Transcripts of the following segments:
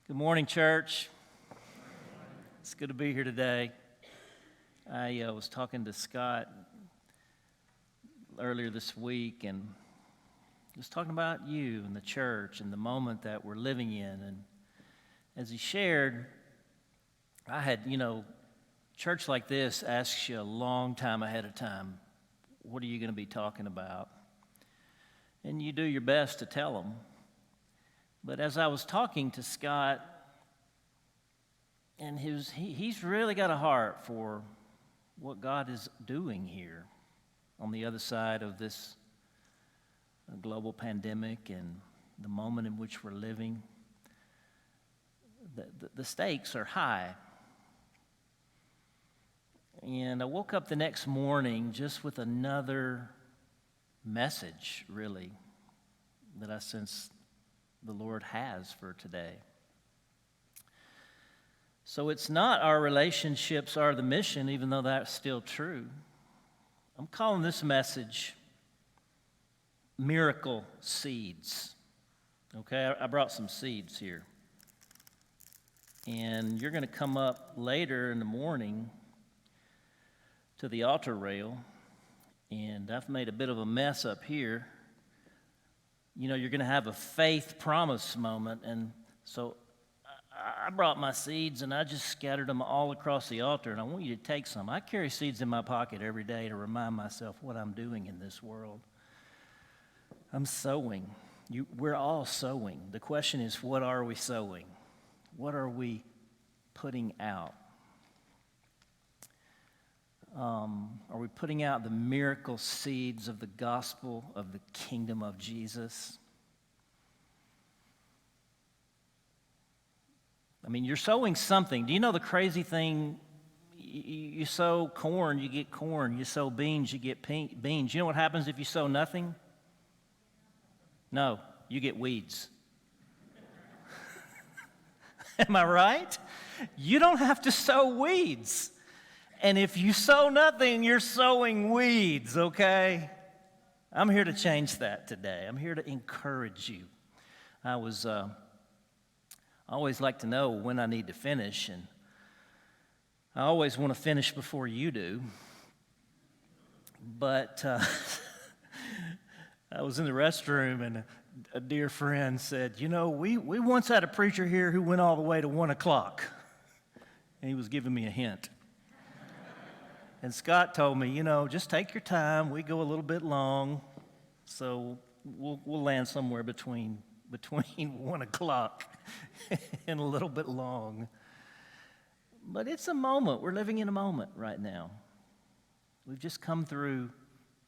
Good morning, church. It's good to be here today. I was talking to Scott earlier this week and was talking about you and the church and the moment that we're living in. And as he shared, I had, church like this asks you a long time ahead of time, what are you going to be talking about? And you do your best to tell them. But as I was talking to Scott, and he's really got a heart for what God is doing here on the other side of this global pandemic and the moment in which we're living. The stakes are high. And I woke up the next morning just with another message, really, that I sense the Lord has for today. So it's not our relationships are the mission, even though that's still true. I'm calling this message Miracle Seeds. Okay, I brought some seeds here. And you're going to come up later in the morning to the altar rail, and I've made a bit of a mess up here. You're going to have a faith promise moment, and so I brought my seeds, and I just scattered them all across the altar, and I want you to take some. I carry seeds in my pocket every day to remind myself what I'm doing in this world. I'm sowing. We're all sowing. The question is, what are we sowing? What are we putting out? Are we putting out the miracle seeds of the gospel of the kingdom of Jesus? I mean, you're sowing something. Do you know the crazy thing? You sow corn, you get corn. You sow beans, you get beans. You know what happens if you sow nothing? No, you get weeds. Am I right? You don't have to sow weeds. And if you sow nothing, you're sowing weeds, okay? I'm here to change that today. I'm here to encourage you. I always like to know when I need to finish, and I always want to finish before you do. But I was in the restroom, and a dear friend said, we once had a preacher here who went all the way to 1 o'clock. And he was giving me a hint. And Scott told me, just take your time. We go a little bit long, so we'll land somewhere between 1 o'clock and a little bit long. But it's a moment. We're living in a moment right now. We've just come through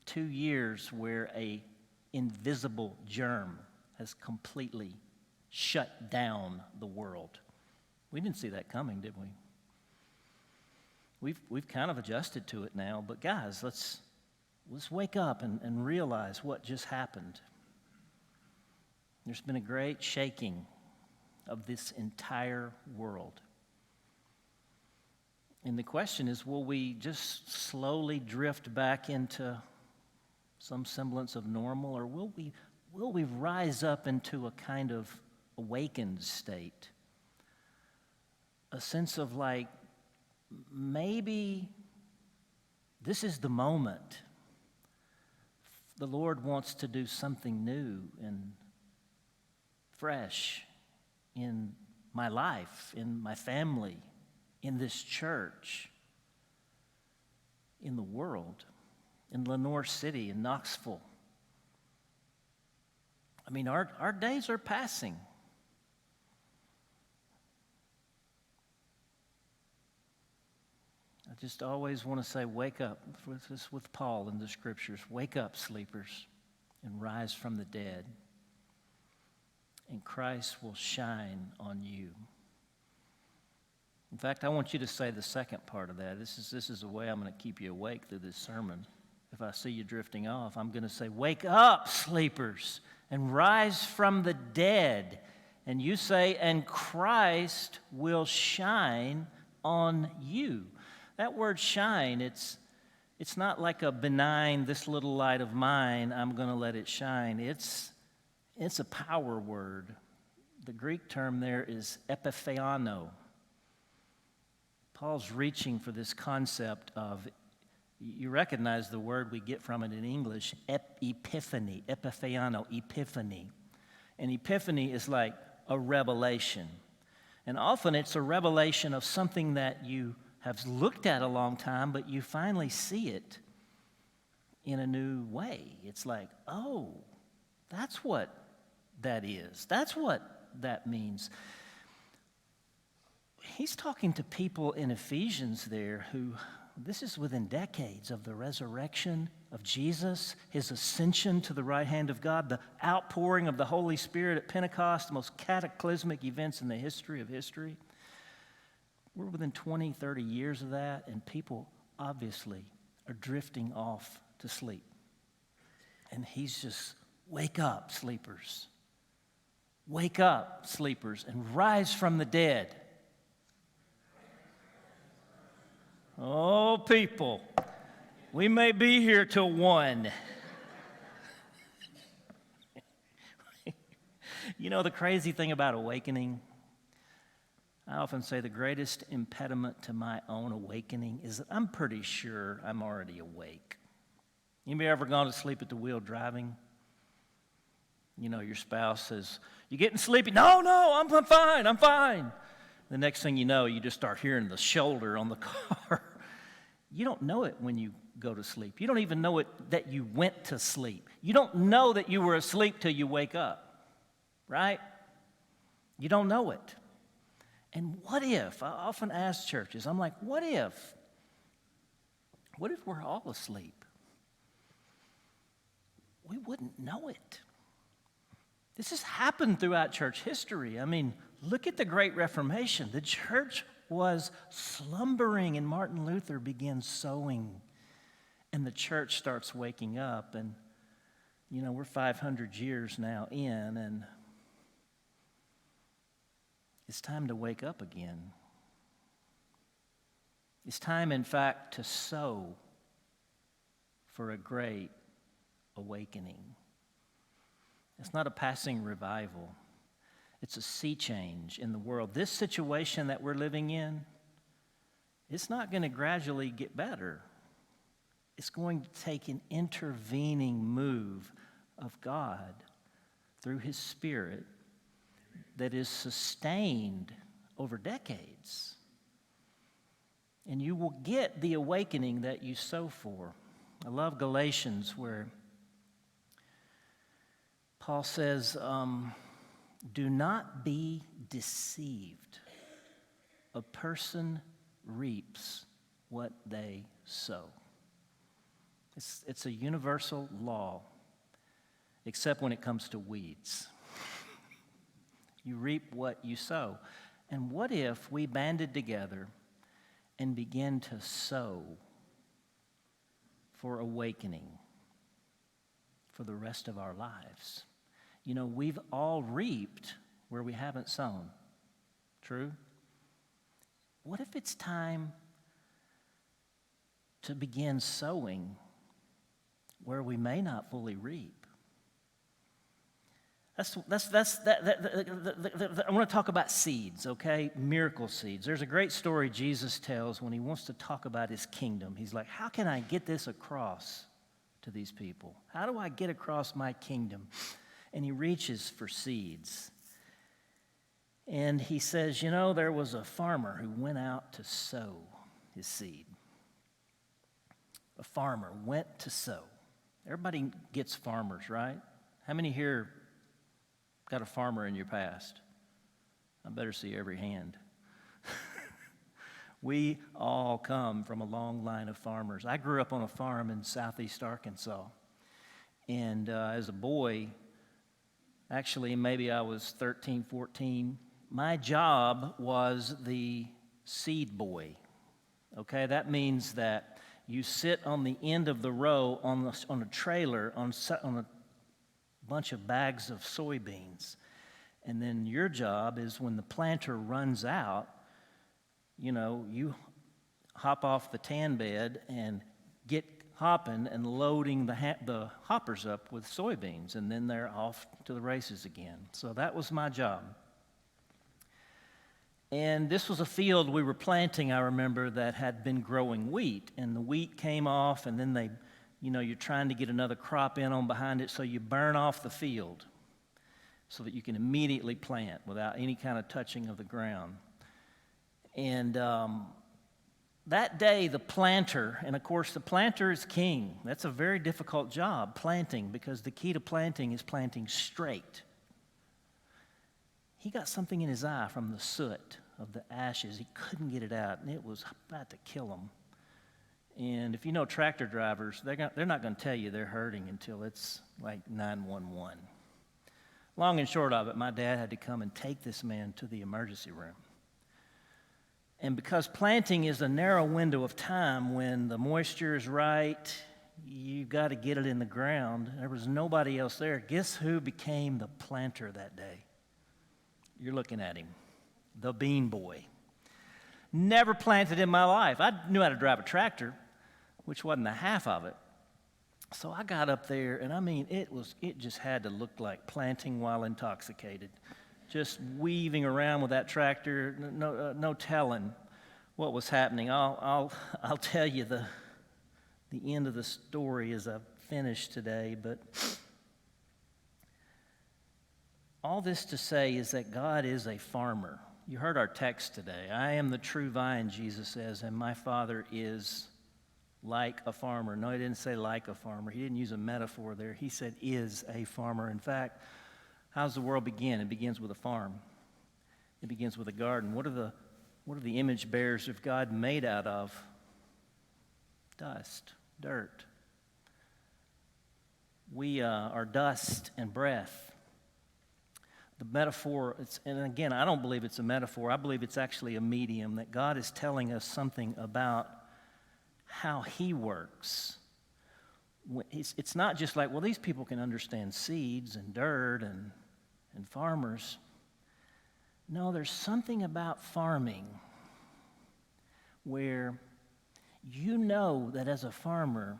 2 years where a invisible germ has completely shut down the world. We didn't see that coming, did we? We've kind of adjusted to it now, but guys, let's wake up and realize what just happened. There's been a great shaking of this entire world. And the question is, will we just slowly drift back into some semblance of normal, or will we rise up into a kind of awakened state? A sense of maybe this is the moment. The Lord wants to do something new and fresh in my life, in my family, in this church, in the world, in Lenoir City, in Knoxville. I mean, our days are passing. I just always want to say, wake up. With Paul in the scriptures. Wake up, sleepers, and rise from the dead, and Christ will shine on you. In fact, I want you to say the second part of that. This is the way I'm going to keep you awake through this sermon. If I see you drifting off, I'm going to say, wake up, sleepers, and rise from the dead. And you say, and Christ will shine on you. That word shine, it's not like a benign, this little light of mine, I'm going to let it shine. It's a power word The Greek term there is epiphaino. Paul's reaching for this concept of, you recognize the word we get from it in English, epiphany, epiphaino, epiphany. And epiphany is like a revelation. And often it's a revelation of something that you have looked at a long time, but you finally see it in a new way. It's like, oh, that's what that is. That's what that means. He's talking to people in Ephesians there who, this is within decades of the resurrection of Jesus, his ascension to the right hand of God, the outpouring of the Holy Spirit at Pentecost, the most cataclysmic events in the history of history. We're within 20, 30 years of that, and people obviously are drifting off to sleep. And he's just, wake up, sleepers. Wake up, sleepers, and rise from the dead. Oh, people, we may be here till 1. You know, the crazy thing about awakening, I often say the greatest impediment to my own awakening is that I'm pretty sure I'm already awake. Anybody ever gone to sleep at the wheel driving? You know, your spouse says, "You getting sleepy?" No, I'm fine. The next thing you know, you just start hearing the shoulder on the car. You don't know it when you go to sleep. You don't even know it that you went to sleep. You don't know that you were asleep till you wake up, right? You don't know it. And what if, I often ask churches, I'm like, what if we're all asleep? We wouldn't know it. This has happened throughout church history. I mean, look at the Great Reformation. The church was slumbering, and Martin Luther begins sowing, and the church starts waking up. And, you know, we're 500 years now in, and it's time to wake up again. It's time, in fact, to sow for a great awakening. It's not a passing revival. It's a sea change in the world. This situation that we're living in, it's not going to gradually get better. It's going to take an intervening move of God through His Spirit that is sustained over decades. And you will get the awakening that you sow for. I love Galatians, where Paul says, do not be deceived. A person reaps what they sow. It's a universal law, except when it comes to weeds. You reap what you sow. And what if we banded together and began to sow for awakening for the rest of our lives? You know, we've all reaped where we haven't sown. True? What if it's time to begin sowing where we may not fully reap? I want to talk about seeds, okay? Miracle seeds. There's a great story Jesus tells when he wants to talk about his kingdom. He's like, how can I get this across to these people? How do I get across my kingdom? And he reaches for seeds. And he says, you know, there was a farmer who went out to sow his seed. A farmer went to sow. Everybody gets farmers, right? How many here got a farmer in your past? I better see every hand. We all come from a long line of farmers. I grew up on a farm in southeast Arkansas. And as a boy, actually maybe I was 13, 14, my job was the seed boy. Okay, that means that you sit on the end of the row on a trailer on a bunch of bags of soybeans. And then your job is when the planter runs out, you know, you hop off the tan bed and get hopping and loading the hoppers up with soybeans, and then they're off to the races again. So that was my job. And this was a field we were planting, I remember, that had been growing wheat. And the wheat came off, and then you're trying to get another crop in on behind it, so you burn off the field so that you can immediately plant without any kind of touching of the ground. And that day, the planter, and of course the planter is king. That's a very difficult job, planting, because the key to planting is planting straight. He got something in his eye from the soot of the ashes. He couldn't get it out, and it was about to kill him. And if you know tractor drivers, they're not going to tell you they're hurting until it's like 911. Long and short of it, my dad had to come and take this man to the emergency room. And because planting is a narrow window of time when the moisture is right, you've got to get it in the ground. There was nobody else there. Guess who became the planter that day? You're looking at him, the bean boy. Never planted in my life. I knew how to drive a tractor, which wasn't the half of it. So I got up there, and I mean, it just had to look like planting while intoxicated. Just weaving around with that tractor, no telling what was happening. I'll tell you the end of the story as I finish today, but all this to say is that God is a farmer. You heard our text today. I am the true vine, Jesus says, and my Father is like a farmer. No, he didn't say like a farmer. He didn't use a metaphor there. He said is a farmer. In fact, how does the world begin? It begins with a farm. It begins with a garden. What are the image bearers of God made out of? Dust, dirt. We are dust and breath. The metaphor, and again, I don't believe it's a metaphor. I believe it's actually a medium, that God is telling us something about how he works. It's not just like, well, these people can understand seeds and dirt and farmers. No, there's something about farming where you know that as a farmer,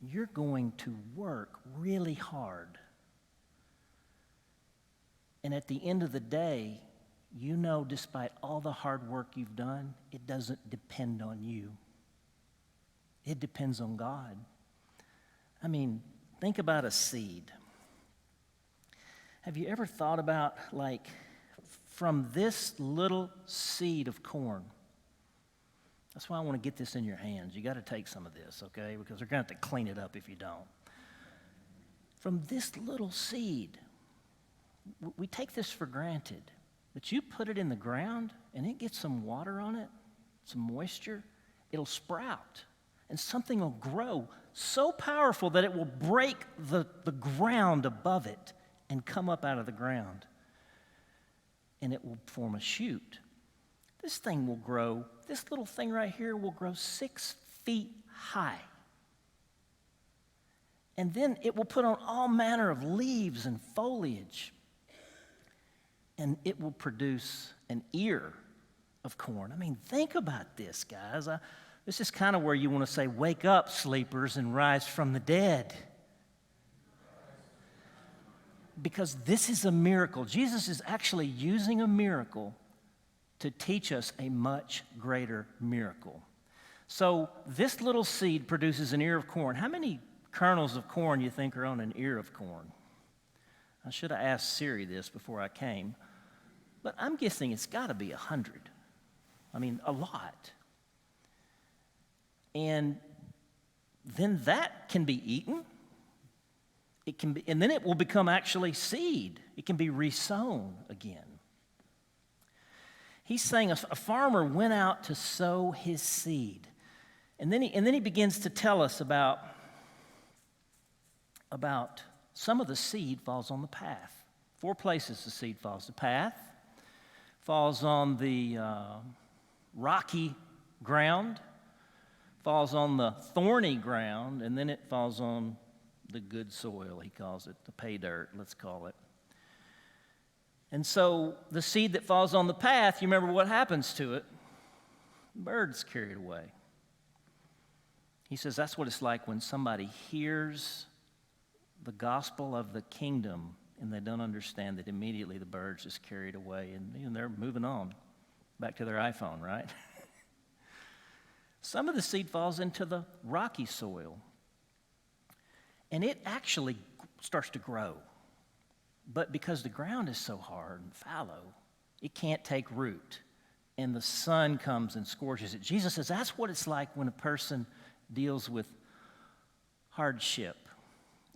you're going to work really hard. And at the end of the day, you know, despite all the hard work you've done, it doesn't depend on you. It depends on God. I mean, think about a seed. Have you ever thought about, like, from this little seed of corn? That's why I want to get this in your hands. You got to take some of this, okay? Because they're going to have to clean it up if you don't. From this little seed, we take this for granted, but you put it in the ground and it gets some water on it, some moisture, it'll sprout, and something will grow so powerful that it will break the ground above it and come up out of the ground, and it will form a shoot. This thing will grow, this little thing right here will grow 6 feet high. And then it will put on all manner of leaves and foliage. And it will produce an ear of corn. I mean, think about this, guys. This is kind of where you want to say, wake up, sleepers, and rise from the dead. Because this is a miracle. Jesus is actually using a miracle to teach us a much greater miracle. So this little seed produces an ear of corn. How many kernels of corn you think are on an ear of corn? I should have asked Siri this before I came, but I'm guessing it's got to be 100. I mean, a lot. And then that can be eaten. It can be, and then it will become actually seed. It can be resown again. He's saying a farmer went out to sow his seed, and then he begins to tell us about some of the seed falls on the path. 4 places the seed falls. The path falls on the rocky ground, falls on the thorny ground, and then it falls on the good soil, he calls it, the pay dirt, let's call it. And so the seed that falls on the path, you remember what happens to it? Birds carry it away. He says that's what it's like when somebody hears the gospel of the kingdom and they don't understand that immediately the birds just carry it away and they're moving on. Back to their iPhone, right? Some of the seed falls into the rocky soil, and it actually starts to grow. But because the ground is so hard and fallow, it can't take root, and the sun comes and scorches it. Jesus says that's what it's like when a person deals with hardship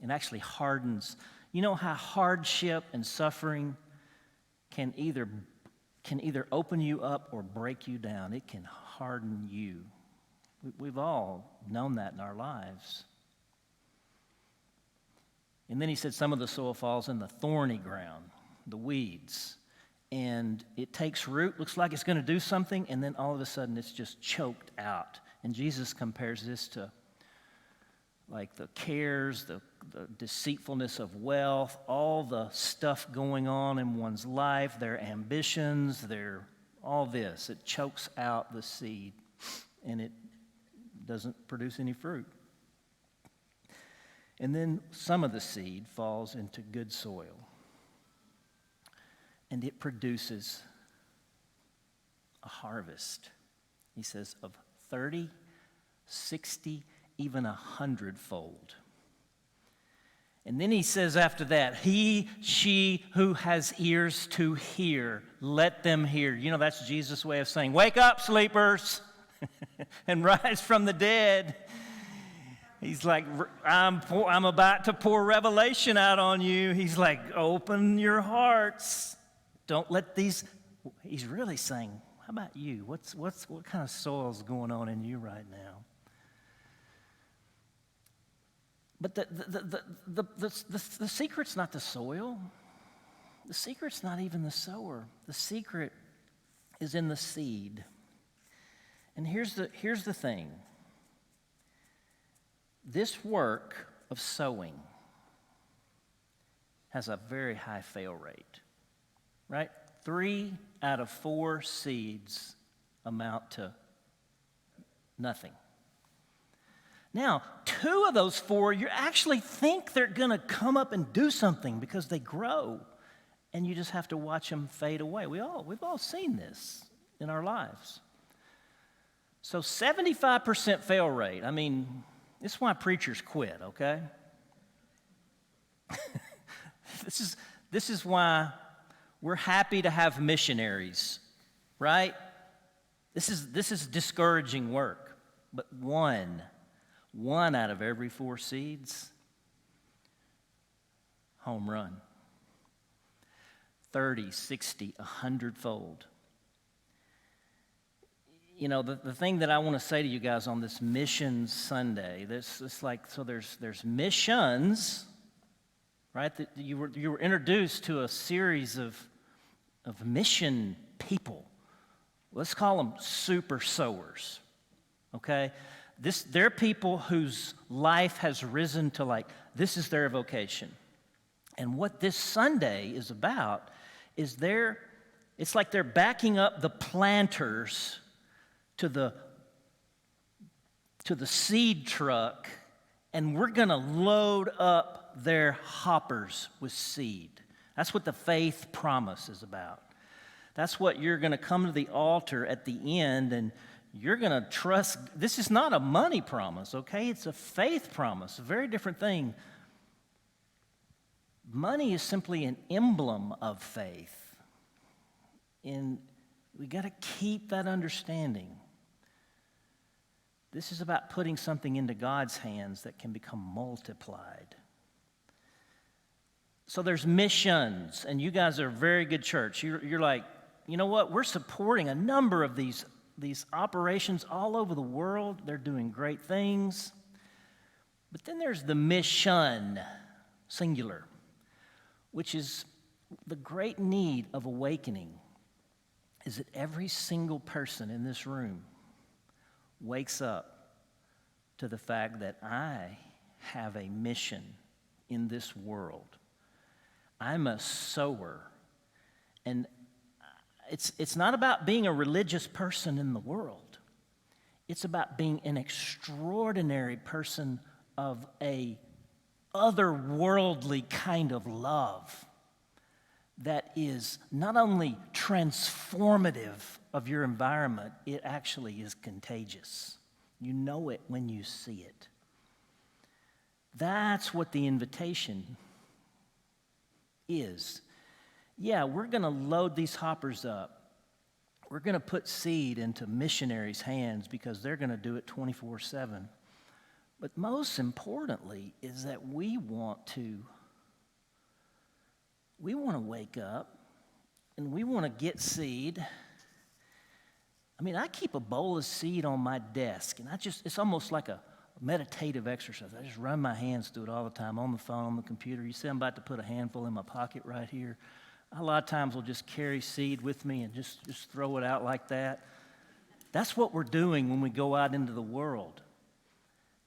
and actually hardens. You know how hardship and suffering can either open you up or break you down. It can harden you. We've all known that in our lives. And then he said some of the soil falls in the thorny ground, the weeds. And it takes root, looks like it's going to do something, and then all of a sudden it's just choked out. And Jesus compares this to like the cares, the deceitfulness of wealth, all the stuff going on in one's life, their ambitions, all this. It chokes out the seed, and it doesn't produce any fruit. And then some of the seed falls into good soil, and it produces a harvest, he says, of 30, 60, even 100-fold. And then he says after that, she who has ears to hear, let them hear. You know, that's Jesus' way of saying, wake up, sleepers, and rise from the dead. He's like, I'm about to pour revelation out on you. He's like, open your hearts. Don't let these. He's really saying, how about you? What kind of soil's going on in you right now? But the secret's not the soil. The secret's not even the sower. The secret is in the seed. And here's the thing. This work of sowing has a very high fail rate, right? 3 out of 4 seeds amount to nothing. Now, 2 of those 4, you actually think they're going to come up and do something because they grow, and you just have to watch them fade away. We've all seen this in our lives. So 75% fail rate. I mean, this is why preachers quit, okay? This is why we're happy to have missionaries, right? This is discouraging work. But one out of every 4 seeds, home run. 30, 60, 100-fold. You know, the thing that I want to say to you guys on this Mission Sunday, there's missions, right? That you were introduced to a series of mission people. Let's call them super sowers, okay? They're people whose life has risen to this is their vocation. And what this Sunday is about is it's like they're backing up the planters to the seed truck, and we're going to load up their hoppers with seed. That's what the faith promise is about. That's what you're going to come to the altar at the end, and you're going to trust. This is not a money promise, okay? It's a faith promise, a very different thing. Money is simply an emblem of faith. And we got to keep that understanding. This is about putting something into God's hands that can become multiplied. So there's missions, and you guys are a very good church. You're like, you know what? We're supporting a number of these operations all over the world. They're doing great things. But then there's the mission, singular, which is the great need of awakening, is that every single person in this room wakes up to the fact that I have a mission in this world. I'm a sower. And it's not about being a religious person in the world. It's about being an extraordinary person of a otherworldly kind of love that is not only transformative of your environment, it actually is contagious. You know it when you see it. That's what the invitation is. Yeah, we're going to load these hoppers up. We're going to put seed into missionaries' hands because they're going to do it 24/7. But most importantly is that we want to wake up and we want to get seed. I mean, I keep a bowl of seed on my desk, and it's almost like a meditative exercise. I just run my hands through it all the time, on the phone, on the computer. You say I'm about to put a handful in my pocket right here. A lot of times I'll just carry seed with me and just throw it out like that. That's what we're doing when we go out into the world.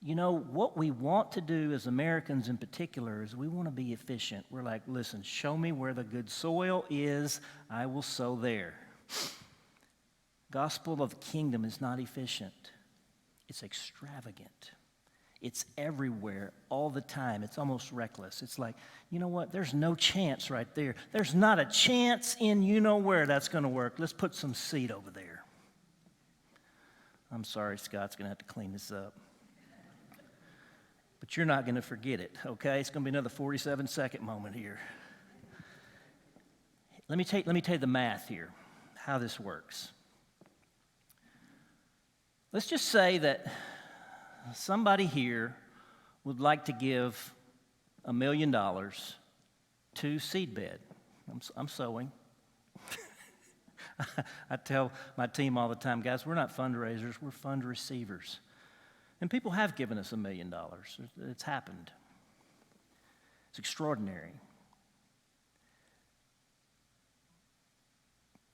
You know, what we want to do as Americans in particular is we want to be efficient. We're like, listen, show me where the good soil is, I will sow there. Gospel of the kingdom is not efficient. It's extravagant. It's everywhere all the time. It's almost reckless. It's like, you know what? There's no chance right there. There's not a chance in you know where that's going to work. Let's put some seed over there. I'm sorry, Scott's going to have to clean this up. But you're not going to forget it, okay? It's going to be another 47-second moment here. Let me tell you the math here, how this works. Let's just say that somebody here would like to give $1 million to Seedbed. I'm sowing. I tell my team all the time, guys, we're not fundraisers, we're fund receivers. And people have given us $1 million. It's happened. It's extraordinary.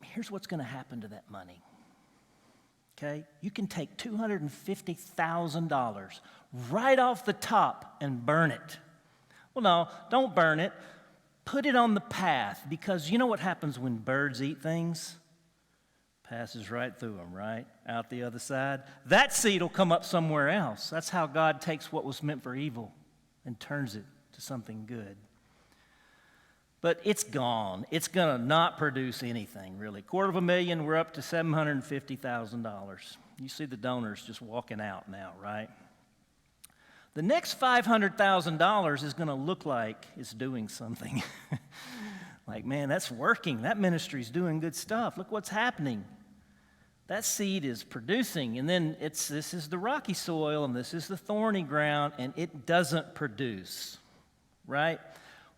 Here's what's going to happen to that money. Okay? You can take $250,000 right off the top and burn it. Well, no, don't burn it. Put it on the path, because you know what happens when birds eat things? Passes right through them, right? Out the other side. That seed will come up somewhere else. That's how God takes what was meant for evil and turns it to something good. But it's gone. It's going to not produce anything, really. $250,000, we're up to $750,000. You see the donors just walking out now, right? The next $500,000 is going to look like it's doing something. Like, man, that's working. That ministry's doing good stuff. Look what's happening. That seed is producing, and then this is the rocky soil, and this is the thorny ground, and it doesn't produce, right?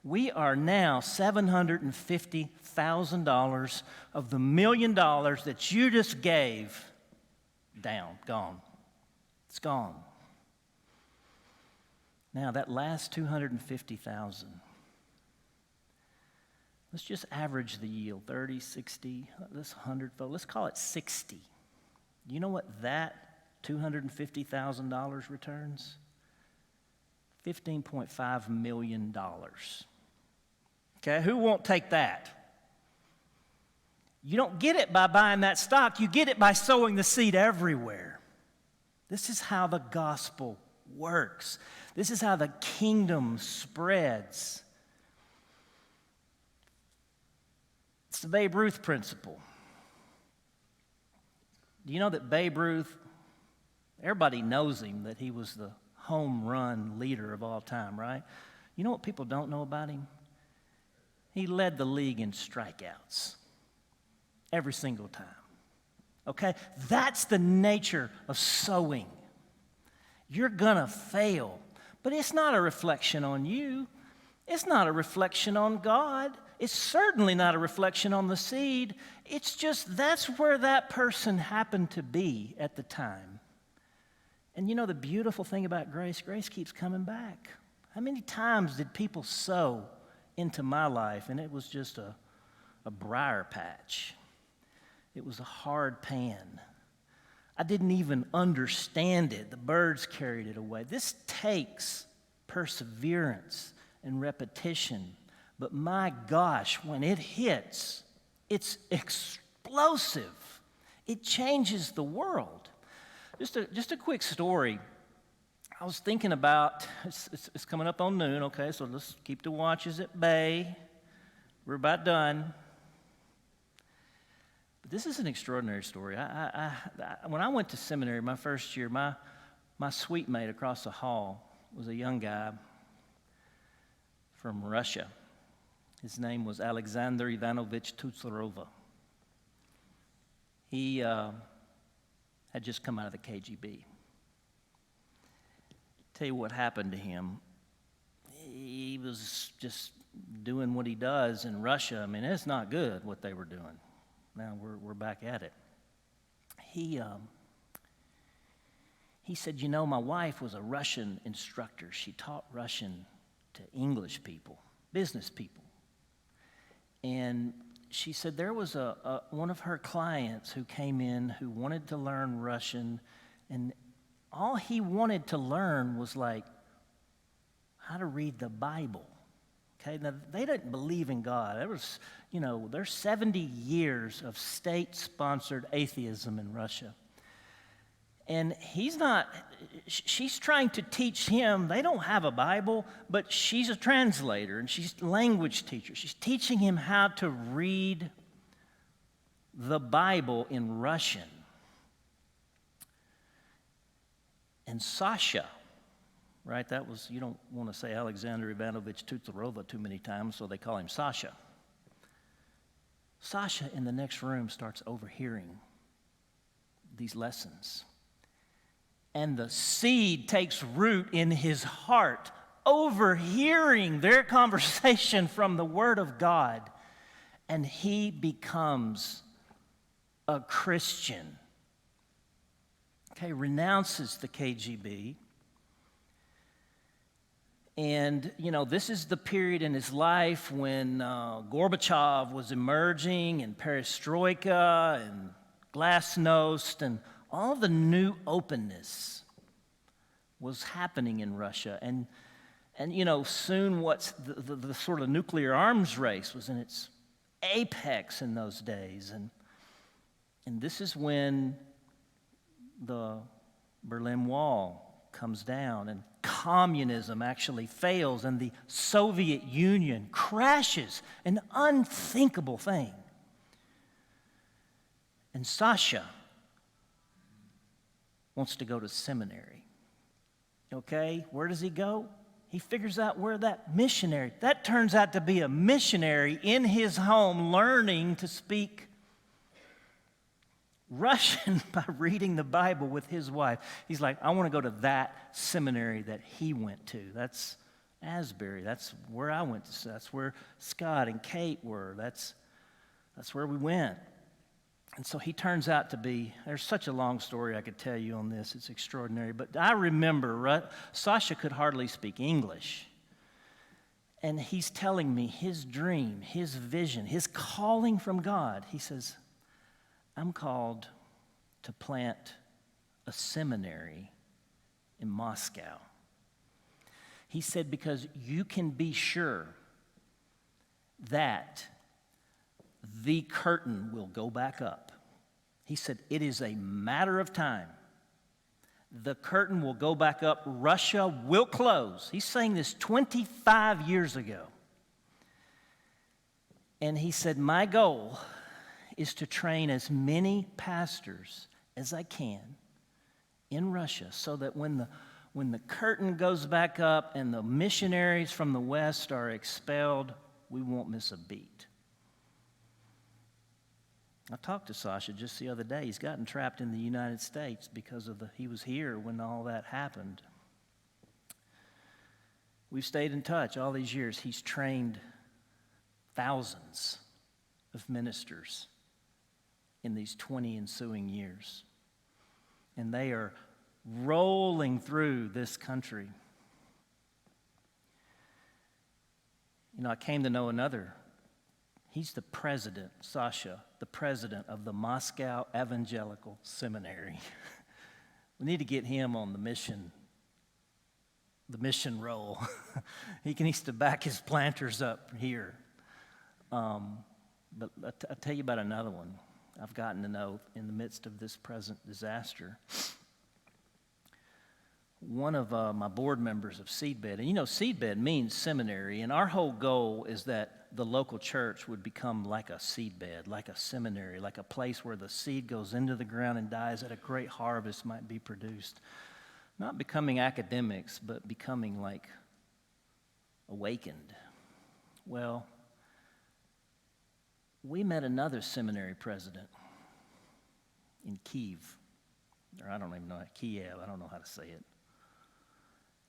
We are now $750,000 of the $1 million that you just gave gone. It's gone. Now, that last $250,000, let's just average the yield, 30, 60, this 100, let's call it 60. You know what that $250,000 returns? $15.5 million. Okay, who won't take that? You don't get it by buying that stock. You get it by sowing the seed everywhere. This is how the gospel works. This is how the kingdom spreads. It's the Babe Ruth principle. Do you know that Babe Ruth, everybody knows him, that he was the home run leader of all time, right? You know what people don't know about him? He led the league in strikeouts every single time. Okay? That's the nature of sowing. You're going to fail, but it's not a reflection on you. It's not a reflection on God. It's certainly not a reflection on the seed. It's just that's where that person happened to be at the time. And you know the beautiful thing about grace? Grace keeps coming back. How many times did people sow into my life and it was just a briar patch? It was a hard pan. I didn't even understand it. The birds carried it away. This takes perseverance and repetition. But my gosh, when it hits, it's explosive. It changes the world. Just a quick story. I was thinking about, it's coming up on noon, okay, so let's keep the watches at bay. We're about done. This is an extraordinary story. When I went to seminary my first year, my suite mate across the hall was a young guy from Russia. His name was Alexander Ivanovich Tutsurova. He had just come out of the KGB. Tell you what happened to him. He was just doing what he does in Russia. I mean, it's not good what they were doing. Now we're back at it. He said, my wife was a Russian instructor. She taught Russian to English people, business people. And she said there was one of her clients who came in who wanted to learn Russian, and all he wanted to learn was like how to read the Bible. Okay, now they didn't believe in God. There was, there's 70 years of state-sponsored atheism in Russia. And she's trying to teach him, they don't have a Bible, but she's a translator and she's a language teacher. She's teaching him how to read the Bible in Russian. And Sasha, right, you don't want to say Alexander Ivanovich Tutsurova too many times, so they call him Sasha. Sasha in the next room starts overhearing these lessons. And the seed takes root in his heart, overhearing their conversation from the Word of God. And he becomes a Christian. Okay, renounces the KGB. And, this is the period in his life when Gorbachev was emerging, and perestroika, and glasnost, and all the new openness was happening in Russia. And soon what's the sort of nuclear arms race was in its apex in those days. And this is when the Berlin Wall comes down, and communism actually fails, and the Soviet Union crashes, an unthinkable thing. And Sasha wants to go to seminary. Okay, where does he go? He figures out where that turns out to be a missionary in his home learning to speak Russian by reading the Bible with his wife. He's like, I want to go to that seminary that he went to. That's Asbury. That's where I went to. That's where Scott and Kate were. That's where we went. And so he turns out to be, there's such a long story I could tell you on this. It's extraordinary. But I remember, Sasha could hardly speak English. And he's telling me his dream, his vision, his calling from God. He says, I'm called to plant a seminary in Moscow. He said, because you can be sure that the curtain will go back up. He said, it is a matter of time. The curtain will go back up. Russia will close. He's saying this 25 years ago. And he said, my goal is to train as many pastors as I can in Russia so that when the curtain goes back up and the missionaries from the West are expelled, we won't miss a beat. I talked to Sasha just the other day. He's gotten trapped in the United States because he was here when all that happened. We've stayed in touch all these years. He's trained thousands of ministers in these 20 ensuing years. And they are rolling through this country. I came to know another. He's the president, Sasha, the president of the Moscow Evangelical Seminary. We need to get him on the mission roll. He needs to back his planters up here. But I'll tell you about another one I've gotten to know in the midst of this present disaster. one of my board members of Seedbed, and you know, Seedbed means seminary, and our whole goal is that the local church would become like a seedbed, like a seminary, like a place where the seed goes into the ground and dies, that a great harvest might be produced. Not becoming academics, but becoming like awakened. Well, we met another seminary president in Kiev, or I don't even know, Kiev, I don't know how to say it.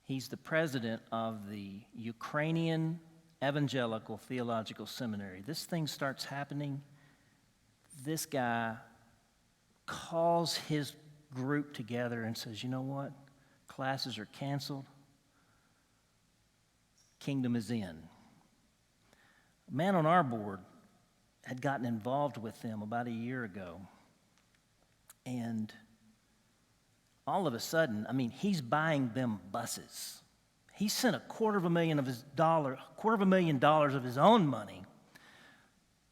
He's the president of the Ukrainian Evangelical Theological Seminary. This thing starts happening. This guy calls his group together and says, you know what? Classes are canceled. Kingdom is in. A man on our board had gotten involved with them about a year ago. And all of a sudden, I mean, he's buying them buses. He sent $250,000 of his own money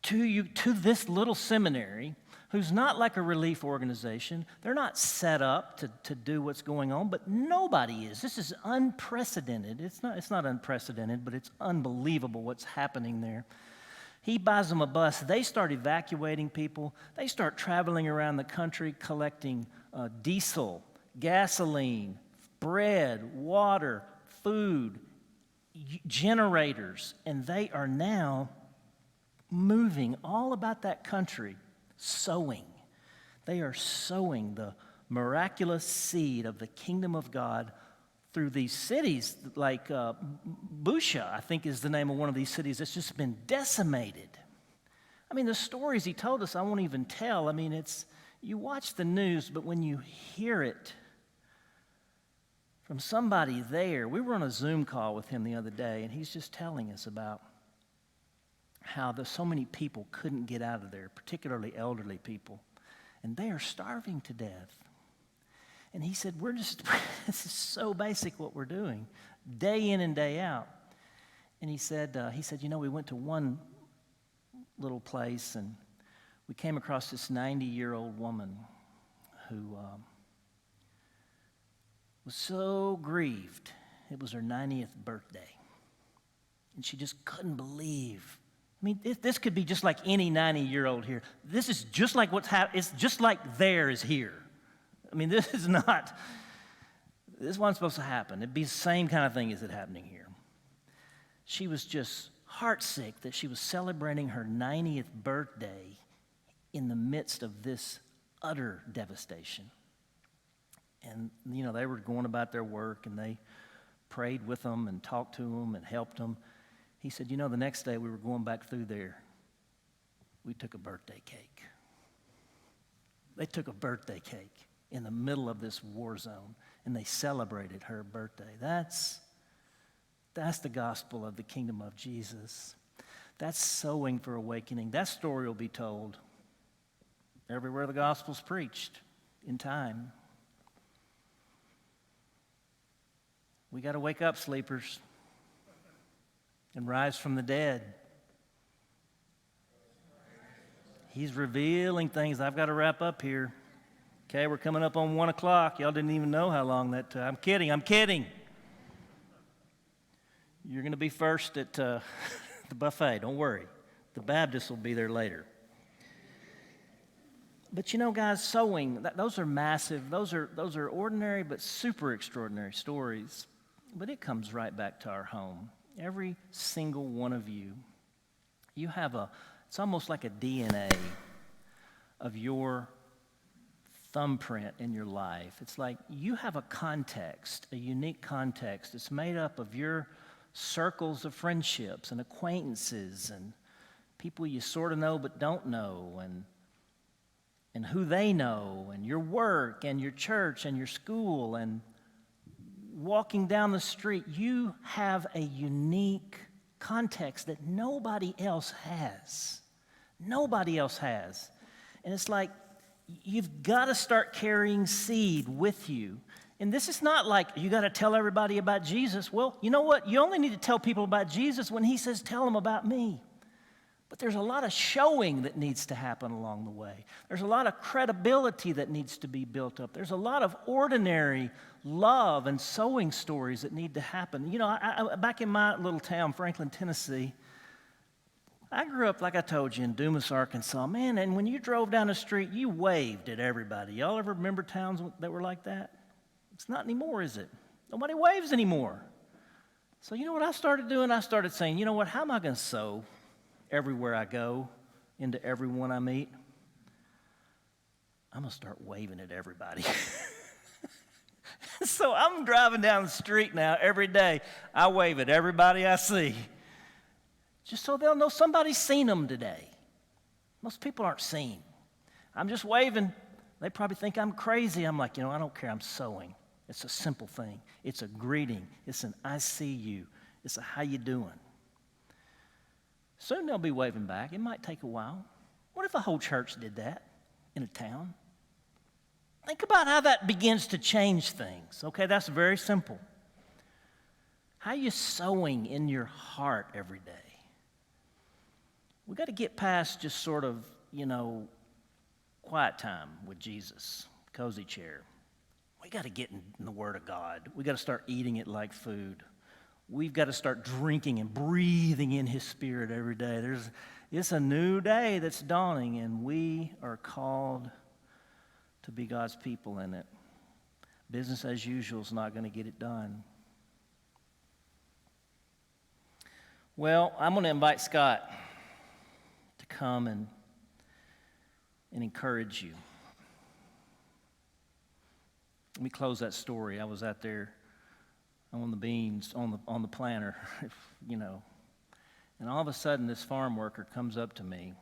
to this little seminary, who's not like a relief organization. They're not set up to do what's going on, but nobody is. This is unprecedented. It's not unprecedented, but it's unbelievable what's happening there. He buys them a bus. They start evacuating people. They start traveling around the country collecting diesel, gasoline, bread, water, food, generators, and they are now moving all about that country, sowing. They are sowing the miraculous seed of the kingdom of God through these cities, like Busha, I think is the name of one of these cities that's just been decimated. I mean, the stories he told us, I won't even tell. I mean, you watch the news, but when you hear it from somebody there, we were on a Zoom call with him the other day, and he's just telling us about how so many people couldn't get out of there, particularly elderly people, and they are starving to death. And he said, this is so basic what we're doing, day in and day out. And he said, we went to one little place, and we came across this 90-year-old woman who was so grieved. It was her 90th birthday. And she just couldn't believe. I mean, this could be just like any 90-year-old here. This is just like what's happening. It's just like there is here. I mean, this wasn't supposed to happen. It'd be the same kind of thing as it happening here. She was just heartsick that she was celebrating her 90th birthday in the midst of this utter devastation. And, you know, they were going about their work, and they prayed with them and talked to them and helped them. He said, the next day we were going back through there. We took a birthday cake. They took a birthday cake in the middle of this war zone, and they celebrated her birthday. That's the gospel of the kingdom of Jesus. That's sowing for awakening. That story will be told everywhere the gospel's preached in time. We got to wake up, sleepers, and rise from the dead. He's revealing things. I've got to wrap up here. Okay, we're coming up on 1 o'clock. Y'all didn't even know how long that took. I'm kidding. You're going to be first at the buffet. Don't worry. The Baptists will be there later. But guys, sowing, those are massive. Those are ordinary but super extraordinary stories. But it comes right back to our home. Every single one of you, you have it's almost like a DNA of your thumbprint in your life. It's like you have a context, a unique context. It's made up of your circles of friendships and acquaintances and people you sort of know but don't know, and who they know, and your work and your church and your school and walking down the street. You have a unique context that nobody else has. Nobody else has. And it's like you've got to start carrying seed with you. And this is not like you got to tell everybody about Jesus. Well, you know what? You only need to tell people about Jesus when he says, tell them about me. But there's a lot of showing that needs to happen along the way. There's a lot of credibility that needs to be built up. There's a lot of ordinary love and sowing stories that need to happen. You know, back in my little town, Franklin, Tennessee, I grew up, like I told you, in Dumas, Arkansas. Man, and when you drove down the street, you waved at everybody. Y'all ever remember towns that were like that? It's not anymore, is it? Nobody waves anymore. So you know what I started doing? I started saying, you know what, how am I going to sow everywhere I go, into everyone I meet? I'm going to start waving at everybody. So I'm driving down the street now every day. I wave at everybody I see, just so they'll know somebody's seen them today. Most people aren't seen. I'm just waving. They probably think I'm crazy. I'm like, you know, I don't care. I'm sowing. It's a simple thing. It's a greeting. It's an I see you. It's a how you doing. Soon they'll be waving back. It might take a while. What if a whole church did that in a town? Think about how that begins to change things. Okay, that's very simple. How are you sowing in your heart every day? We've got to get past just sort of, you know, quiet time with Jesus, cozy chair. We got to get in the Word of God. We got to start eating it like food. We've got to start drinking and breathing in His Spirit every day. It's a new day that's dawning, and we are called to be God's people in it. Business as usual is not going to get it done. Well, I'm going to invite Scott to come and encourage you. Let me close that story. I was out there on the beans, on the planter, you know. And all of a sudden, this farm worker comes up to me,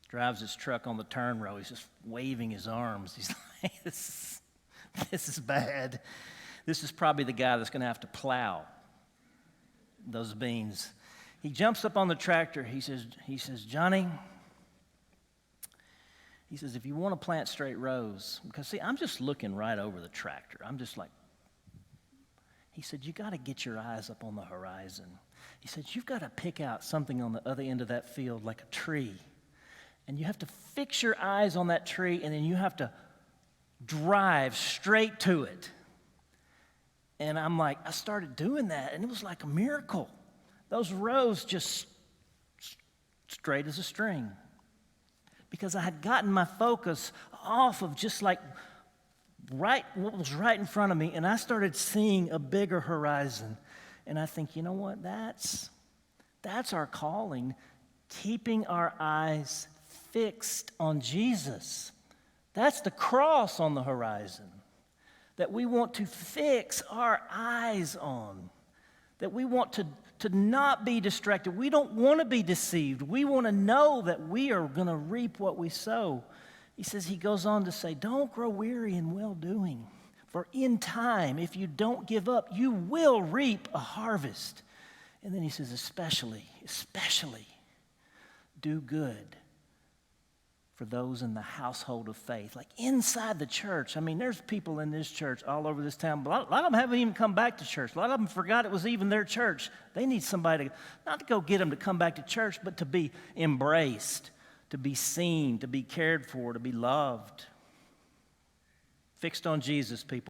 drives his truck on the turn row. He's just waving his arms. He's like, this is bad. This is probably the guy that's going to have to plow those beans. He jumps up on the tractor. He says, Johnny, he says, if you want to plant straight rows, because see, I'm just looking right over the tractor. I'm just like, he said, you got to get your eyes up on the horizon. He said, you've got to pick out something on the other end of that field like a tree. And you have to fix your eyes on that tree, and then you have to drive straight to it. And I'm like, I started doing that, and it was like a miracle. Those rows just straight as a string. Because I had gotten my focus off of just like what was right in front of me, and I started seeing a bigger horizon. And I think, you know what, that's our calling, keeping our eyes fixed on Jesus. That's the cross on the horizon that we want to fix our eyes on, that we want to not be distracted. We don't want to be deceived. We want to know that we are going to reap what we sow. He goes on to say, don't grow weary in well-doing, for in time, if you don't give up, you will reap a harvest. And then he says, especially, do good for those in the household of faith, like inside the church. I mean, there's people in this church all over this town, but a lot of them haven't even come back to church. A lot of them forgot it was even their church. They need somebody, not to go get them to come back to church, but to be embraced, to be seen, to be cared for, to be loved. Fixed on Jesus, people.